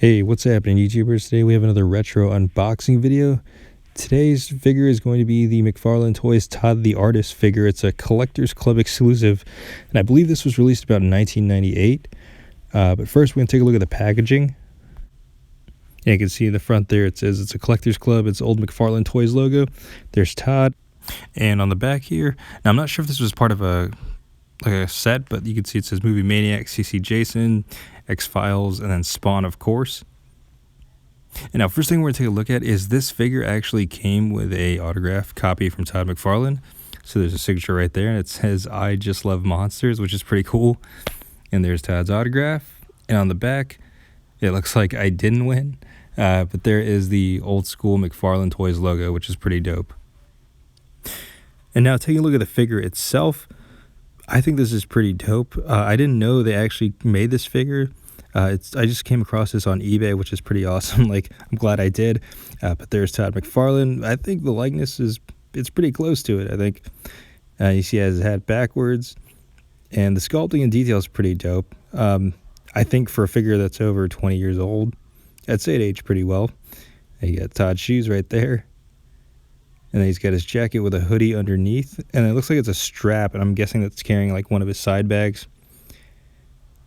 Hey, what's happening, YouTubers? Today we have another retro unboxing video. Today's figure is going to be the McFarlane Toys Todd the Artist figure. It's a Collectors Club exclusive, and I believe this was released about in 1998. But first we're going to take a look at the packaging. Yeah, you can see in the front there it says it's a Collectors Club. It's old McFarlane Toys logo. There's Todd. And on the back here, now I'm not sure if this was part of a set, but you can see it says Movie Maniac, CC Jason, X-Files, and then Spawn, of course. And now, first thing we're going to take a look at is this figure actually came with a autographed copy from Todd McFarlane. So there's a signature right there, and it says, "I just love monsters," which is pretty cool. And there's Todd's autograph. And on the back, it looks like I didn't win, but there is the old school McFarlane Toys logo, which is pretty dope. And now, taking a look at the figure itself, I think this is pretty dope. I didn't know they actually made this figure. I just came across this on eBay, which is pretty awesome. Like, I'm glad I did. But there's Todd McFarlane. I think the likeness it's pretty close to it. I think you see he has his hat backwards, and the sculpting and detail is pretty dope. I think for a figure that's over 20 years old, I'd say it aged pretty well. You got Todd's shoes right there. And then he's got his jacket with a hoodie underneath. And it looks like it's a strap, and I'm guessing that's carrying like one of his side bags.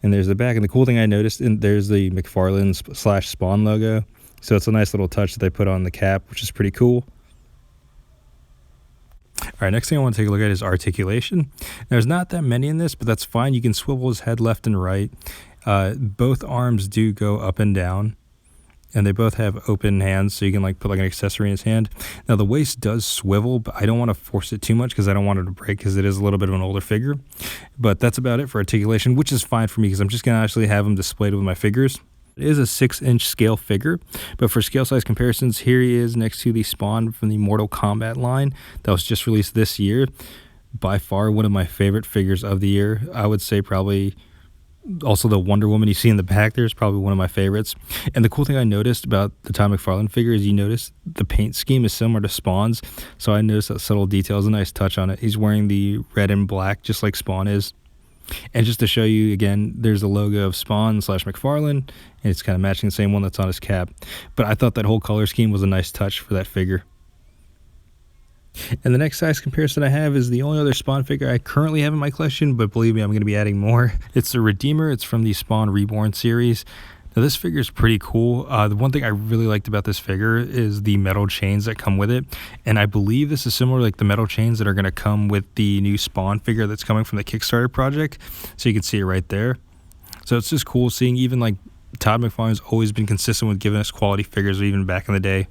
And there's the back. And the cool thing I noticed, there's the McFarlane / Spawn logo. So it's a nice little touch that they put on the cap, which is pretty cool. All right, next thing I want to take a look at is articulation. There's not that many in this, but that's fine. You can swivel his head left and right. Both arms do go up and down. And they both have open hands, so you can like put like an accessory in his hand. Now the waist does swivel, but I don't want to force it too much because I don't want it to break, because it is a little bit of an older figure. But that's about it for articulation, which is fine for me because I'm just going to actually have them displayed with my figures. It is a 6-inch scale figure, but for scale size comparisons, here he is next to the Spawn from the Mortal Kombat line that was just released this year. By far one of my favorite figures of the year. I would say probably also the Wonder Woman you see in the back there is probably one of my favorites. And the cool thing I noticed about the Todd McFarlane figure is you notice the paint scheme is similar to Spawn's. So I noticed that subtle detail is a nice touch on it. He's wearing the red and black just like Spawn is. And just to show you again, there's the logo of Spawn / McFarlane, and it's kind of matching the same one that's on his cap. But I thought that whole color scheme was a nice touch for that figure. And the next size comparison I have is the only other Spawn figure I currently have in my collection, but believe me, I'm going to be adding more. It's the Redeemer. It's from the Spawn Reborn series. Now, this figure is pretty cool. The one thing I really liked about this figure is the metal chains that come with it. And I believe this is similar to like the metal chains that are going to come with the new Spawn figure that's coming from the Kickstarter project. So you can see it right there. So it's just cool seeing even like Todd McFarlane's always been consistent with giving us quality figures even back in the day.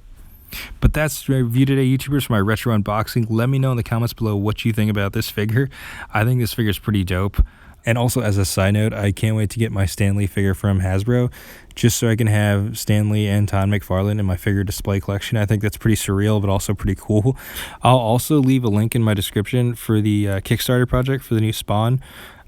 But that's my review today, YouTubers, for my retro unboxing. Let me know in the comments below what you think about this figure. I think this figure is pretty dope. And also, as a side note, I can't wait to get my Stan Lee figure from Hasbro, just so I can have Stan Lee and Todd McFarlane in my figure display collection. I think that's pretty surreal, but also pretty cool. I'll also leave a link in my description for the Kickstarter project for the new Spawn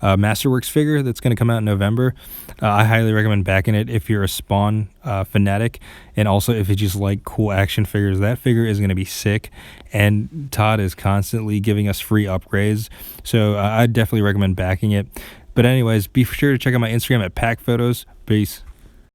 Masterworks figure that's going to come out in November. I highly recommend backing it if you're a Spawn fanatic, and also if you just like cool action figures. That figure is going to be sick, and Todd is constantly giving us free upgrades, so I'd definitely recommend backing it. But anyways, be sure to check out my Instagram at PacPhotos. Peace.